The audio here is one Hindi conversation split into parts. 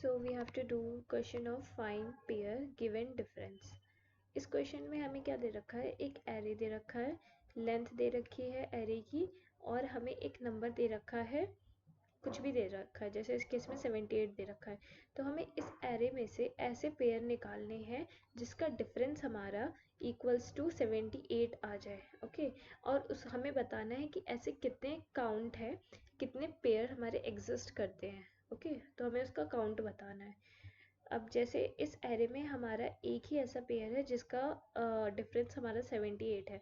So we have to do question of find pair given difference. इस क्वेश्चन में हमें क्या दे रखा है, एक एरे दे रखा है, लेंथ दे रखी है एरे की, और हमें एक नंबर दे रखा है, कुछ भी दे रखा है, जैसे इस केस में 78 दे रखा है। तो हमें इस एरे में से ऐसे पेयर निकालने हैं जिसका डिफरेंस हमारा इक्वल्स टू 78 आ जाए। ओके, और उस हमें बताना है कि ऐसे कितने काउंट है, कितने पेयर हमारे एग्जिस्ट करते हैं। ओके, तो हमें उसका काउंट बताना है। अब जैसे इस एरे में हमारा एक ही ऐसा पेयर है जिसका डिफरेंस हमारा 78 है,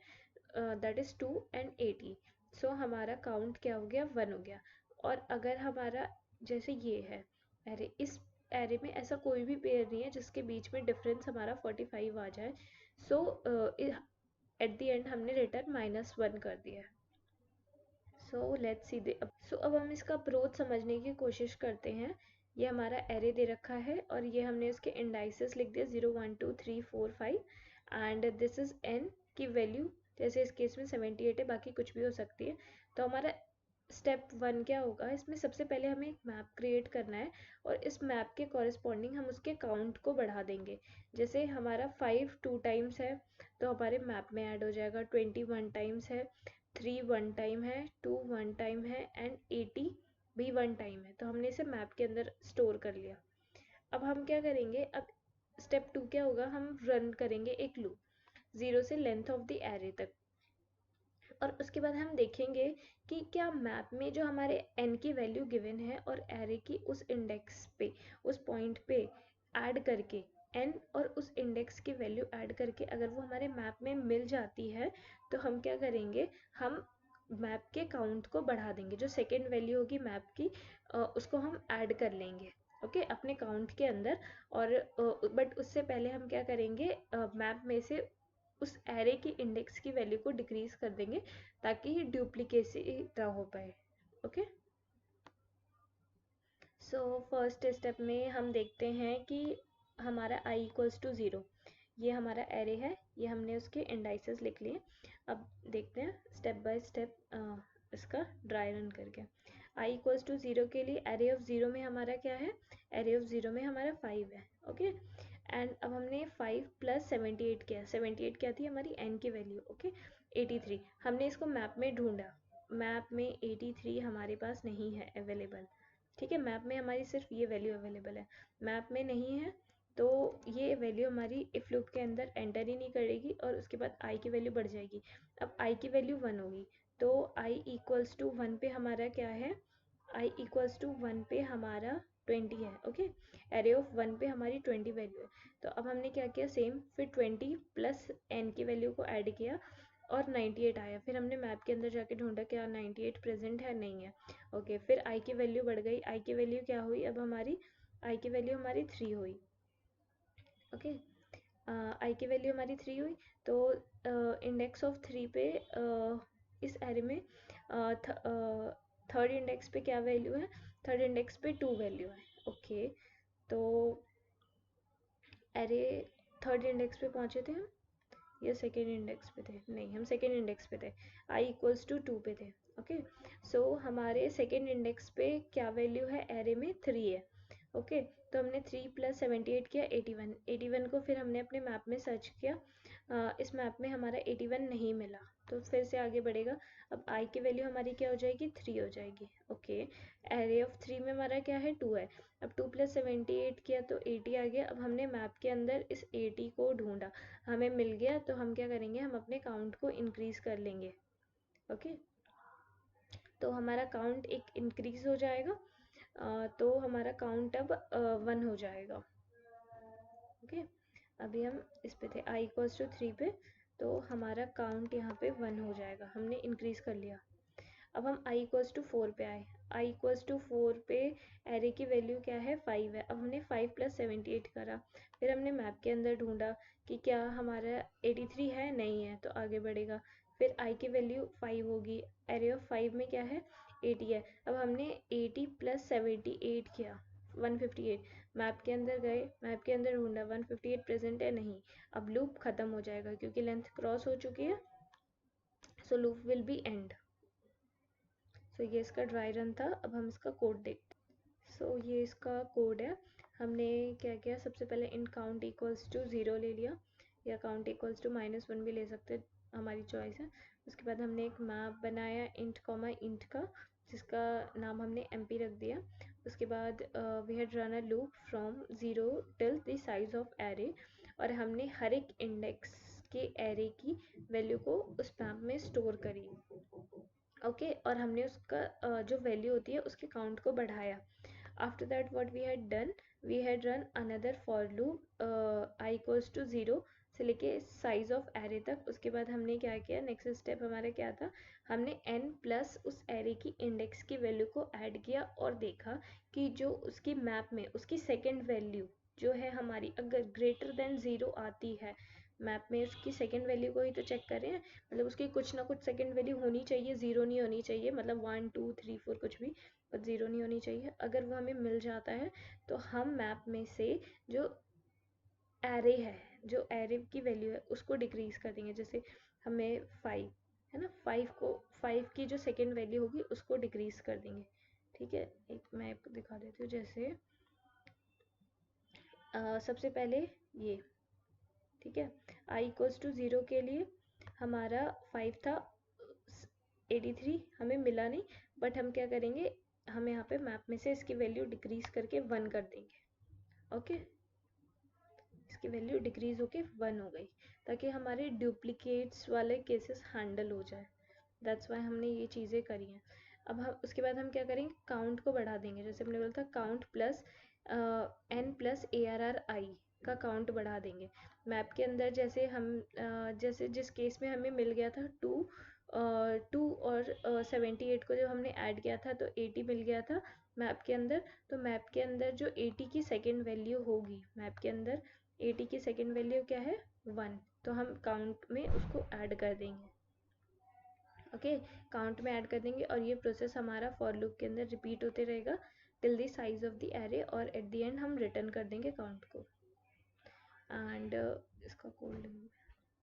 दैट इज़ 2 एंड 80। सो हमारा काउंट क्या हो गया, 1 हो गया। और अगर हमारा जैसे ये है एरे, इस एरे में ऐसा कोई भी पेयर नहीं है जिसके बीच में डिफरेंस हमारा 45 आ जाए। सो एट द एंड हमने रिटर्न -1 कर दिया। सो लेट्स सी दे। सो अब हम इसका अप्रोच समझने की कोशिश करते हैं। ये हमारा एरे दे रखा है और ये हमने इसके इंडाइसेस लिख दिया 0 1 2 3 4 5 एंड दिस इज एन की वैल्यू, जैसे इस केस में 78 है, बाकी कुछ भी हो सकती है। तो हमारा स्टेप 1 क्या होगा, इसमें सबसे पहले हमें एक मैप क्रिएट करना है और इस मैप के कॉरेस्पॉन्डिंग हम उसके काउंट को बढ़ा देंगे। जैसे हमारा 5 2 टाइम्स है तो हमारे मैप में ऐड हो जाएगा, 20 1 टाइम्स है, 3 1 टाइम है, 2 1 टाइम है एंड 80 भी 1 टाइम है। तो हमने इसे मैप के अंदर स्टोर कर लिया। अब हम क्या करेंगे, अब स्टेप 2 क्या होगा, हम रन करेंगे एक लूप 0 से लेंथ ऑफ द एरे तक, और उसके बाद हम देखेंगे कि क्या मैप में जो हमारे n की वैल्यू गिवन है और एरे की उस इंडेक्स पे, उस पॉइंट पे ऐड करके n और उस इंडेक्स की वैल्यू ऐड करके अगर वो हमारे मैप में मिल जाती है तो हम क्या करेंगे, हम मैप के काउंट को बढ़ा देंगे। जो सेकेंड वैल्यू होगी मैप की उसको हम ऐड कर लेंगे ओके अपने काउंट के अंदर। और बट उससे पहले हम क्या करेंगे, मैप में से उस एरे की इंडेक्स की वैल्यू को डिक्रीज कर देंगे ताकि डुप्लीकेसी ना हो पाए। ओके, सो फर्स्ट स्टेप में हम देखते हैं कि हमारा i इक्वल्स टू 0, ये हमारा एरे है, ये हमने उसके इंडाइसेस लिख लिए। अब देखते हैं स्टेप बाय स्टेप इसका ड्राई रन करके। i इक्वल्स टू 0 के लिए एरे ऑफ 0 में हमारा क्या है, एरे ऑफ 0 में हमारा 5 है। ओके, एंड अब हमने 5 प्लस 78 किया, 78 क्या थी हमारी n की वैल्यू। ओके, 83 हमने इसको मैप में ढूंढा, मैप में 83 हमारे पास नहीं है अवेलेबल। ठीक है, मैप में हमारी सिर्फ ये वैल्यू अवेलेबल है, मैप में नहीं है तो ये वैल्यू हमारी इफ लूप के अंदर एंटर ही नहीं करेगी और उसके बाद i की वैल्यू बढ़ जाएगी। अब i की वैल्यू 1 होगी तो i इक्वल्स टू 1 पे हमारा क्या है, i इक्वल्स टू 1 पे हमारा 20 है। ओके, एरे ऑफ 1 पे हमारी 20 वैल्यू है। तो अब हमने क्या किया, सेम फिर 20 प्लस n की वैल्यू को ऐड किया और 98 आया। फिर हमने मैप के अंदर जाके ढूंढा क्या 98 प्रेजेंट है, नहीं है। ओके, फिर i की वैल्यू बढ़ गई, i की वैल्यू क्या हुई, अब हमारी i की वैल्यू हमारी 3 हुई। ओके, i की वैल्यू हमारी 3 हुई तो इंडेक्स ऑफ 3 पे इस एरे में थर्ड इंडेक्स पे क्या वैल्यू है, थर्ड इंडेक्स पे 2 वैल्यू है। ओके, तो एरे थर्ड इंडेक्स पे पहुंचे थे हम या सेकेंड इंडेक्स पे थे, नहीं हम सेकेंड इंडेक्स पे थे, i इक्वल्स टू 2 पे थे। ओके, सो हमारे सेकेंड इंडेक्स पे क्या वैल्यू है, एरे में 3 है। ओके, तो हमने 3 प्लस 78 किया 81, 81 को फिर हमने अपने मैप में सर्च किया, इस मैप में हमारा 81 नहीं मिला तो फिर से आगे बढ़ेगा। अब i की वैल्यू हमारी क्या हो जाएगी, 3 हो जाएगी। ओके, एरे ऑफ 3 में हमारा क्या है, 2 है। अब 2 प्लस 78 किया तो 80 आ गया। अब हमने मैप के अंदर इस 80 को ढूंढा, हमें मिल गया तो हम क्या करेंगे, हम अपने काउंट को इंक्रीज कर लेंगे। ओके, तो हमारा काउंट एक इंक्रीज हो जाएगा, तो हमारा काउंट अब 1 हो जाएगा। ओके, अभी हम इस पे थे i इक्वल्स टू 3 पे, तो हमारा काउंट यहाँ पे 1 हो जाएगा, हमने इंक्रीज कर लिया। अब हम i इक्वल्स टू 4 पे आए, i इक्वल्स टू 4 पे एरे की वैल्यू क्या है, 5 है। अब हमने 5 प्लस 78 करा, फिर हमने मैप के अंदर ढूंढा कि क्या हमारा 83 है, नहीं है, तो आगे बढ़ेगा। फिर i की वैल्यू 5 होगी, एरे ऑफ 5 में क्या है, 80 है। अब हमने 80 प्लस 78 किया 158, मैप के अंदर गए, मैप के अंदर ढूंढा, 158 प्रेजेंट है, नहीं। अब लूप खत्म हो जाएगा क्योंकि लेंथ क्रॉस हो चुकी है, सो लूप विल बी एंड। सो ये इसका ड्राई रन था। अब हम इसका कोड देखते हैं। सो ये इसका कोड है, हमने क्या किया, सबसे पहले int count इक्वल्स टू 0 ले लिया, या count इक्वल्स टू -1 भी ले सकते हैं, हमारी चॉइस है। उसके बाद हमने एक मैप बनाया int कॉमा int का, जिसका नाम हमने mp रख दिया। उसके बाद we had run a loop from 0 till the size of array, और हमने हर एक इंडेक्स के एरे की वैल्यू को उस मैप में स्टोर करी। ओके और हमने उसका जो वैल्यू होती है उसके काउंट को बढ़ाया। After that what we had done, we had run another for loop i equals to 0 से लेके साइज ऑफ एरे तक। उसके बाद हमने क्या किया, नेक्स्ट स्टेप हमारा क्या था, हमने n प्लस उस एरे की इंडेक्स की वैल्यू को ऐड किया और देखा कि जो उसकी मैप में उसकी सेकेंड वैल्यू जो है हमारी, अगर ग्रेटर देन 0 आती है मैप में, उसकी सेकेंड वैल्यू को ही तो चेक कर रहे हैं, मतलब उसकी कुछ ना कुछ सेकेंड वैल्यू होनी चाहिए, 0 नहीं होनी चाहिए, मतलब 1 2 3 4 कुछ भी, पर 0 नहीं होनी चाहिए। अगर वो हमें मिल जाता है तो हम मैप में से जो एरे है, जो एरे की वैल्यू है उसको डिक्रीज कर देंगे। जैसे हमें 5 है ना, 5 की जो सेकेंड वैल्यू होगी उसको डिक्रीज कर देंगे। ठीक है, एक मैं आपको दिखा देती हूँ। जैसे सबसे पहले ये, ठीक है, i इक्वल्स टू 0 के लिए हमारा 5 था, 83 हमें मिला नहीं, बट हम क्या करेंगे, हम यहाँ पे मैप में से इसकी वैल्यू डिक्रीज करके 1 कर देंगे। ओके, इसकी वैल्यू डिक्रीज होके 1 हो गई, ताकि हमारे डुप्लीकेट्स वाले केसेस हैंडल हो जाए। दैट्स वाई हमने ये चीज़ें करी हैं। अब हम उसके बाद हम क्या करेंगे, काउंट को बढ़ा देंगे। जैसे हमने बोला था count plus n plus ARRI का काउंट बढ़ा देंगे मैप के अंदर। जैसे हम जैसे जिस केस में हमें मिल गया था 2 और 78 को जब हमने ऐड किया था तो 80 मिल गया था मैप के अंदर। तो मैप के अंदर जो 80 की सेकेंड वैल्यू होगी, मैप के अंदर 80 की सेकेंड वैल्यू क्या है, 1, तो हम काउंट में उसको ऐड कर देंगे। ओके, काउंट में ऐड कर देंगे और ये प्रोसेस हमारा फॉर लूप के अंदर रिपीट होते रहेगा till the size of the array, और एट द एंड हम रिटर्न कर देंगे काउंट को। एंड इसका कोड